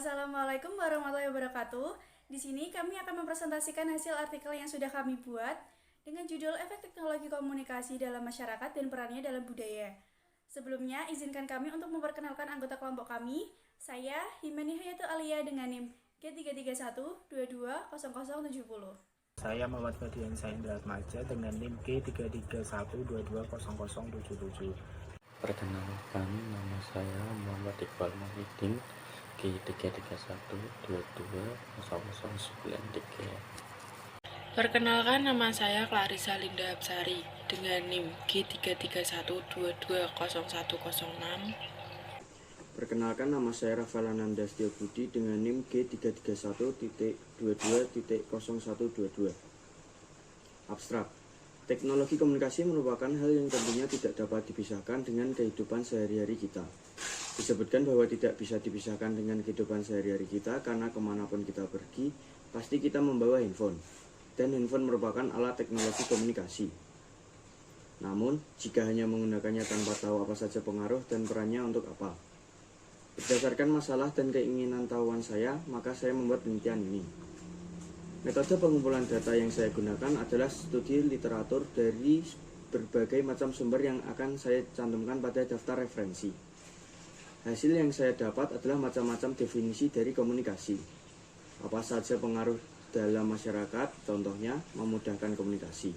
Assalamualaikum warahmatullahi wabarakatuh. Di sini kami akan mempresentasikan hasil artikel yang sudah kami buat dengan judul Efek Teknologi Komunikasi dalam Masyarakat dan Perannya dalam Budaya. Sebelumnya, izinkan kami untuk memperkenalkan anggota kelompok kami. Saya Himani Hayatul Alia dengan NIM G331220070. Saya Muhammad Fadian Saindra Atmaja dengan NIM G331220077. Perkenalkan, nama saya Muhammad Iqbal Muhyiddin G331220093. Perkenalkan, nama saya Clarissa Linda Absari dengan NIM G331220106. Perkenalkan, nama saya Rafael Ananda Setiabudi dengan NIM G331.22.0122. Abstrak. Teknologi komunikasi merupakan hal yang tentunya tidak dapat dipisahkan dengan kehidupan sehari-hari kita. Disebutkan bahwa tidak bisa dipisahkan dengan kehidupan sehari-hari kita karena kemanapun kita pergi, pasti kita membawa handphone. Dan handphone merupakan alat teknologi komunikasi. Namun, jika hanya menggunakannya tanpa tahu apa saja pengaruh dan perannya untuk apa. Berdasarkan masalah dan keinginan tahuan saya, maka saya membuat penelitian ini. Metode pengumpulan data yang saya gunakan adalah studi literatur dari berbagai macam sumber yang akan saya cantumkan pada daftar referensi. Hasil yang saya dapat adalah macam-macam definisi dari komunikasi. Apa saja pengaruh dalam masyarakat, contohnya memudahkan komunikasi.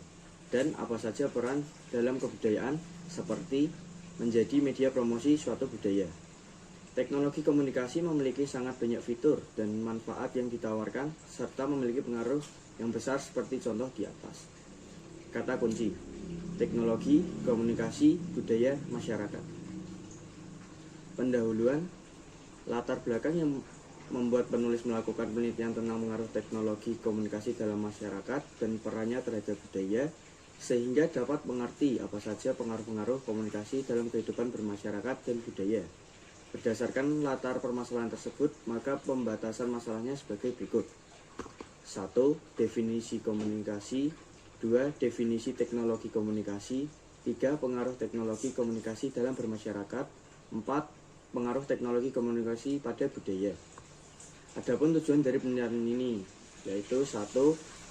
Dan apa saja peran dalam kebudayaan, seperti menjadi media promosi suatu budaya. Teknologi komunikasi memiliki sangat banyak fitur dan manfaat yang ditawarkan, serta memiliki pengaruh yang besar seperti contoh di atas. Kata kunci: teknologi, komunikasi, budaya, masyarakat. Pendahuluan, latar belakang yang membuat penulis melakukan penelitian tentang pengaruh teknologi komunikasi dalam masyarakat dan perannya terhadap budaya, sehingga dapat mengerti apa saja pengaruh-pengaruh komunikasi dalam kehidupan bermasyarakat dan budaya. Berdasarkan latar permasalahan tersebut, maka pembatasan masalahnya sebagai berikut. 1. Definisi komunikasi. 2. Definisi teknologi komunikasi. 3. Pengaruh teknologi komunikasi dalam bermasyarakat. 4. Pengaruh teknologi komunikasi pada budaya. Adapun tujuan dari penelitian ini, yaitu 1.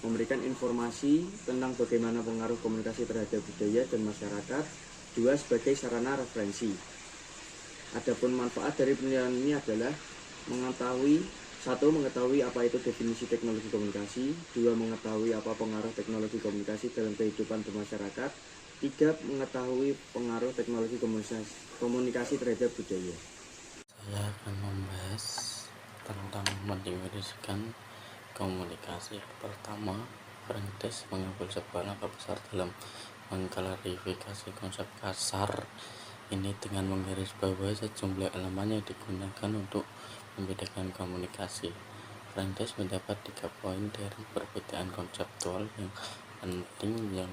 Memberikan informasi tentang bagaimana pengaruh komunikasi terhadap budaya dan masyarakat. 2. Sebagai sarana referensi. Adapun manfaat dari penelitian ini adalah mengetahui apa itu definisi teknologi komunikasi, 2. Mengetahui apa pengaruh teknologi komunikasi dalam kehidupan bermasyarakat, 3. Mengetahui pengaruh teknologi komunikasi terhadap budaya. Saya akan membahas tentang mendefinisikan komunikasi. Pertama, Prentice mengambil sebuah langkah besar dalam mengklarifikasi konsep kasar ini dengan menggarisbawahi sejumlah elemen yang digunakan untuk membedakan komunikasi. Prentice mendapat 3 poin dari perbedaan konseptual yang penting yang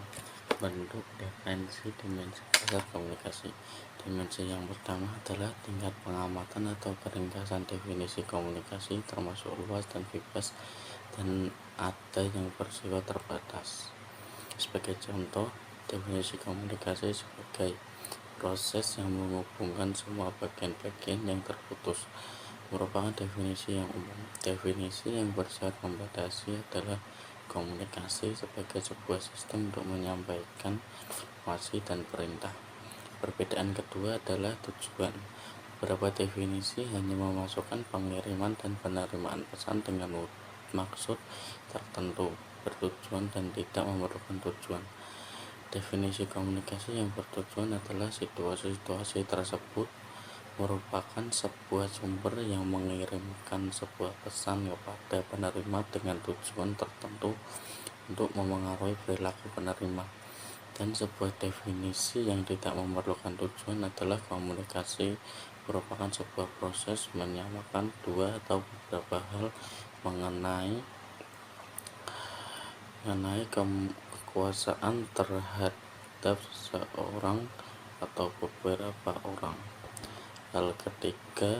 bentuk dimensi dasar komunikasi. Dimensi yang pertama adalah tingkat pengamatan atau keringkasan definisi komunikasi, termasuk luas dan bebas, dan ada yang bersifat terbatas. Sebagai contoh, definisi komunikasi sebagai proses yang menghubungkan semua bagian-bagian yang terputus merupakan definisi yang umum. Definisi yang bersifat membatasi adalah komunikasi sebagai sebuah sistem untuk menyampaikan informasi dan perintah. Perbedaan kedua adalah tujuan. Beberapa definisi hanya memasukkan pengiriman dan penerimaan pesan dengan maksud tertentu, bertujuan dan tidak memerlukan tujuan. Definisi komunikasi yang bertujuan adalah situasi-situasi tersebut merupakan sebuah sumber yang mengirimkan sebuah pesan kepada penerima dengan tujuan tertentu untuk memengaruhi perilaku penerima. Dan sebuah definisi yang tidak memerlukan tujuan adalah komunikasi merupakan sebuah proses menyamakan dua atau beberapa hal mengenai kekuasaan terhadap seseorang atau beberapa orang. Hal ketiga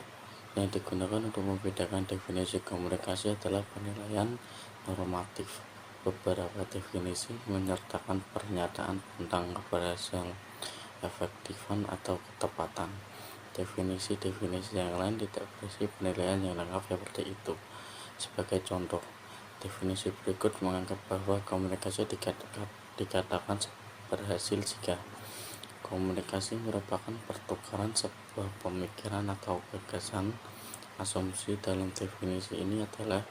yang digunakan untuk membedakan definisi komunikasi adalah penilaian normatif. Beberapa definisi menyertakan pernyataan tentang keberhasilan, efektifan atau ketepatan. Definisi-definisi yang lain tidak berisi penilaian yang lengkap seperti itu. Sebagai contoh, definisi berikut menganggap bahwa komunikasi dikatakan berhasil jika komunikasi merupakan pertukaran sebuah pemikiran atau gagasan. Asumsi dalam definisi ini adalah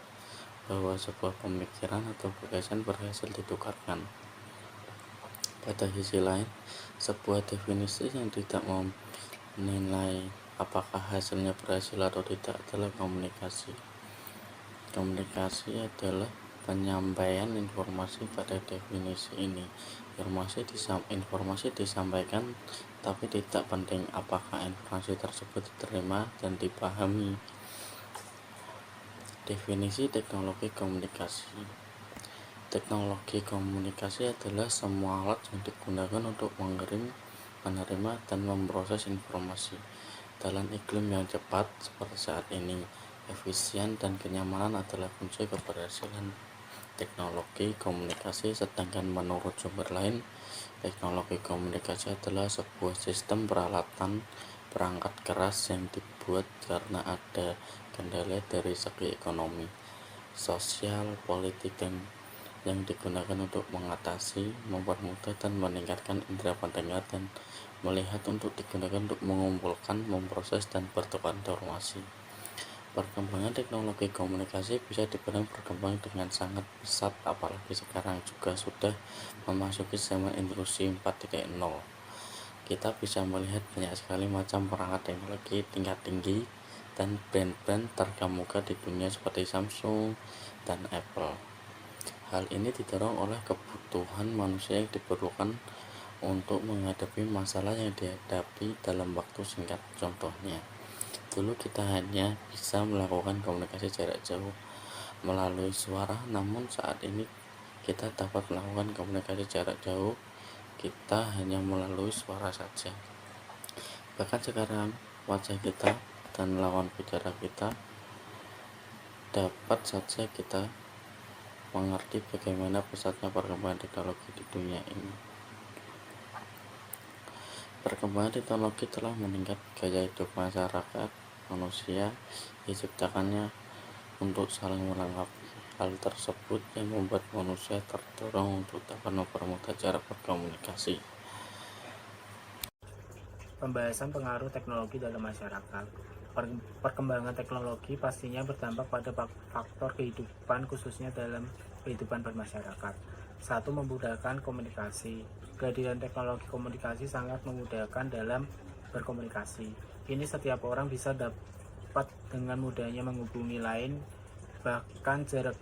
bahwa sebuah pemikiran atau gagasan berhasil ditukarkan. Pada sisi lain, sebuah definisi yang tidak menilai apakah hasilnya berhasil atau tidak adalah komunikasi. Komunikasi adalah penyampaian informasi. Pada definisi ini, informasi disampaikan, tapi tidak penting apakah informasi tersebut diterima dan dipahami. Definisi teknologi komunikasi. Teknologi komunikasi adalah semua alat yang digunakan untuk mengirim, menerima, dan memproses informasi. Dalam iklim yang cepat seperti saat ini, efisien dan kenyamanan adalah kunci keberhasilan teknologi komunikasi. Sedangkan menurut sumber lain, teknologi komunikasi adalah sebuah sistem peralatan perangkat keras yang dibuat karena ada kendala dari segi ekonomi, sosial, politik, dan yang digunakan untuk mengatasi, mempermudah, dan meningkatkan indera pendengar dan melihat, untuk digunakan untuk mengumpulkan, memproses, dan bertukar informasi. Perkembangan teknologi komunikasi bisa dibilang berkembang dengan sangat pesat, apalagi sekarang juga sudah memasuki zaman industri 4.0. Kita bisa melihat banyak sekali macam perangkat teknologi tingkat tinggi dan brand-brand terkemuka di dunia seperti Samsung dan Apple. Hal ini didorong oleh kebutuhan manusia yang diperlukan untuk menghadapi masalah yang dihadapi dalam waktu singkat. Contohnya, dulu kita hanya bisa melakukan komunikasi jarak jauh melalui suara, namun saat ini kita dapat melakukan komunikasi jarak jauh kita hanya melalui suara saja. Bahkan sekarang wajah kita dan lawan bicara kita dapat saja kita mengerti bagaimana pesatnya perkembangan teknologi di dunia ini. Perkembangan teknologi telah meningkat gaya hidup masyarakat manusia, diciptakannya untuk saling melengkapi. Hal tersebut yang membuat manusia terdorong untuk dapat mempermudah cara berkomunikasi. Pembahasan pengaruh teknologi dalam masyarakat. Perkembangan teknologi pastinya berdampak pada faktor kehidupan, khususnya dalam kehidupan bermasyarakat. Satu, memudahkan komunikasi. Kehadiran teknologi komunikasi sangat memudahkan dalam berkomunikasi. Ini setiap orang bisa dapat dengan mudahnya menghubungi lain, bahkan jarak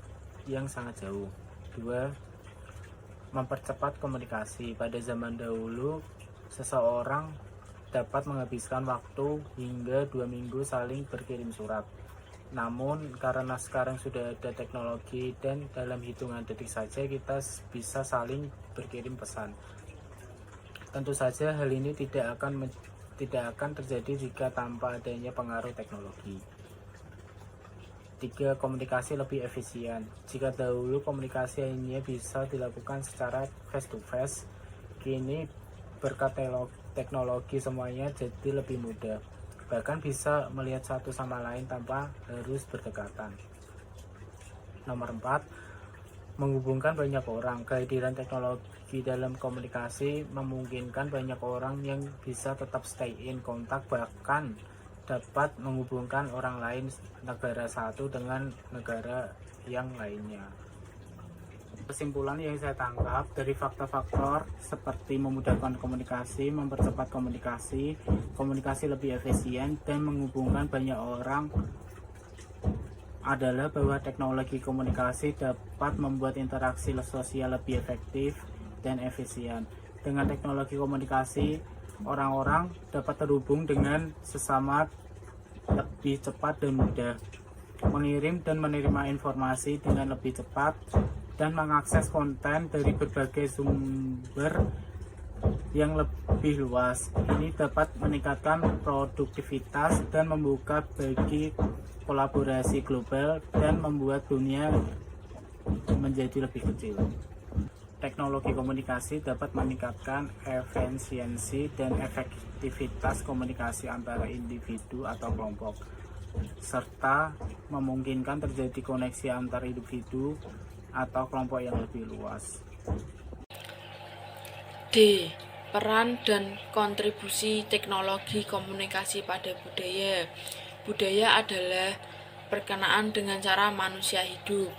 yang sangat jauh. Dua, mempercepat komunikasi. Pada zaman dahulu, seseorang dapat menghabiskan waktu hingga 2 minggu saling berkirim surat. Namun karena sekarang sudah ada teknologi dan dalam hitungan detik saja kita bisa saling berkirim pesan. Tentu saja hal ini tidak akan terjadi jika tanpa adanya pengaruh teknologi. 3. Komunikasi lebih efisien. Jika dahulu komunikasi hanya bisa dilakukan secara face to face, kini berkat teknologi semuanya jadi lebih mudah, bahkan bisa melihat satu sama lain tanpa harus berdekatan. Nomor 4, menghubungkan banyak orang. Kehadiran teknologi dalam komunikasi memungkinkan banyak orang yang bisa tetap stay in kontak, bahkan dapat menghubungkan orang lain negara satu dengan negara yang lainnya. Kesimpulan yang saya tangkap dari faktor-faktor seperti memudahkan komunikasi, mempercepat komunikasi, komunikasi lebih efisien, dan menghubungkan banyak orang adalah bahwa teknologi komunikasi dapat membuat interaksi sosial lebih efektif dan efisien. Dengan teknologi komunikasi, orang-orang dapat terhubung dengan sesama lebih cepat dan mudah, mengirim dan menerima informasi dengan lebih cepat, dan mengakses konten dari berbagai sumber yang lebih luas. Ini dapat meningkatkan produktivitas dan membuka bagi kolaborasi global dan membuat dunia menjadi lebih kecil. Teknologi komunikasi dapat meningkatkan efisiensi dan efektivitas komunikasi antara individu atau kelompok, serta memungkinkan terjadi koneksi antar individu atau kelompok yang lebih luas. D. Peran dan kontribusi teknologi komunikasi pada budaya. Budaya adalah perkenaan dengan cara manusia hidup.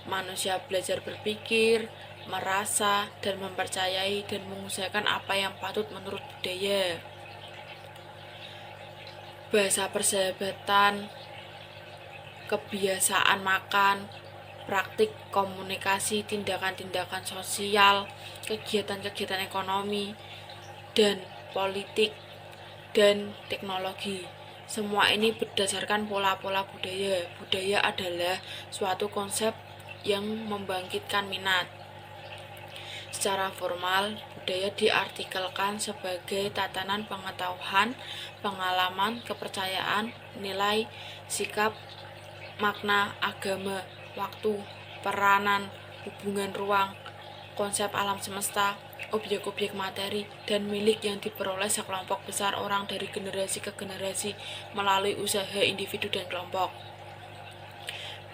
Manusia belajar berpikir, merasa, dan mempercayai dan mengusahakan apa yang patut menurut budaya. Bahasa persahabatan, kebiasaan makan, praktik komunikasi, tindakan-tindakan sosial, kegiatan-kegiatan ekonomi, dan politik, dan teknologi. Semua ini berdasarkan pola-pola budaya. Budaya adalah suatu konsep yang membangkitkan minat. Secara formal, budaya diartikelkan sebagai tatanan pengetahuan, pengalaman, kepercayaan, nilai, sikap, makna, agama, waktu, peranan, hubungan ruang, konsep alam semesta, objek-objek materi, dan milik yang diperoleh sekelompok besar orang dari generasi ke generasi melalui usaha individu dan kelompok.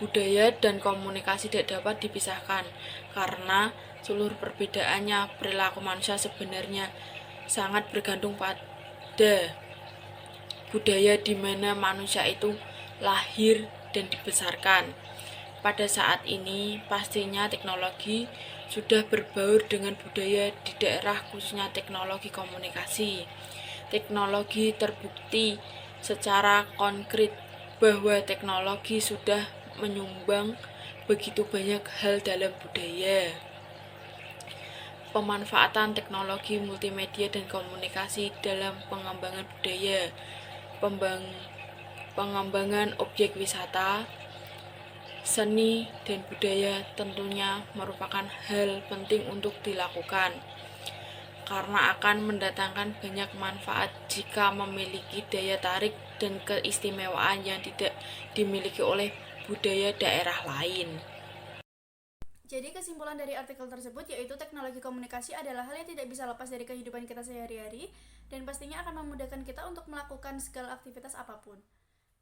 Budaya dan komunikasi tidak dapat dipisahkan karena seluruh perbedaannya perilaku manusia sebenarnya sangat bergantung pada budaya di mana manusia itu lahir dan dibesarkan. Pada saat ini, pastinya teknologi sudah berbaur dengan budaya di daerah, khususnya teknologi komunikasi. Teknologi terbukti secara konkret bahwa teknologi sudah menyumbang begitu banyak hal dalam budaya. Pemanfaatan teknologi multimedia dan komunikasi dalam pengembangan budaya, pengembangan objek wisata, seni, dan budaya tentunya merupakan hal penting untuk dilakukan karena akan mendatangkan banyak manfaat jika memiliki daya tarik dan keistimewaan yang tidak dimiliki oleh budaya daerah lain. Jadi kesimpulan dari artikel tersebut yaitu teknologi komunikasi adalah hal yang tidak bisa lepas dari kehidupan kita sehari-hari dan pastinya akan memudahkan kita untuk melakukan segala aktivitas apapun.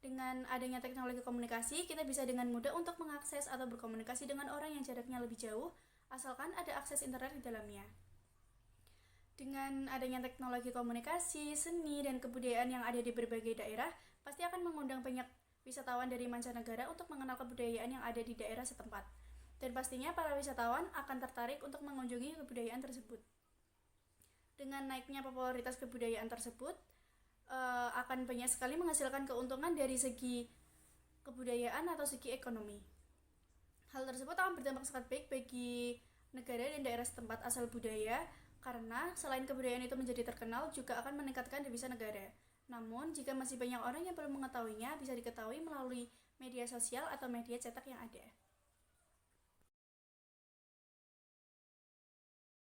Dengan adanya teknologi komunikasi, kita bisa dengan mudah untuk mengakses atau berkomunikasi dengan orang yang jaraknya lebih jauh, asalkan ada akses internet di dalamnya. Dengan adanya teknologi komunikasi, seni, dan kebudayaan yang ada di berbagai daerah, pasti akan mengundang banyak wisatawan dari mancanegara untuk mengenal kebudayaan yang ada di daerah setempat. Dan pastinya para wisatawan akan tertarik untuk mengunjungi kebudayaan tersebut. Dengan naiknya popularitas kebudayaan tersebut, akan banyak sekali menghasilkan keuntungan dari segi kebudayaan atau segi ekonomi. Hal tersebut akan berdampak sangat baik bagi negara dan daerah setempat asal budaya, karena selain kebudayaan itu menjadi terkenal, juga akan meningkatkan devisa negara. Namun, jika masih banyak orang yang belum mengetahuinya, bisa diketahui melalui media sosial atau media cetak yang ada.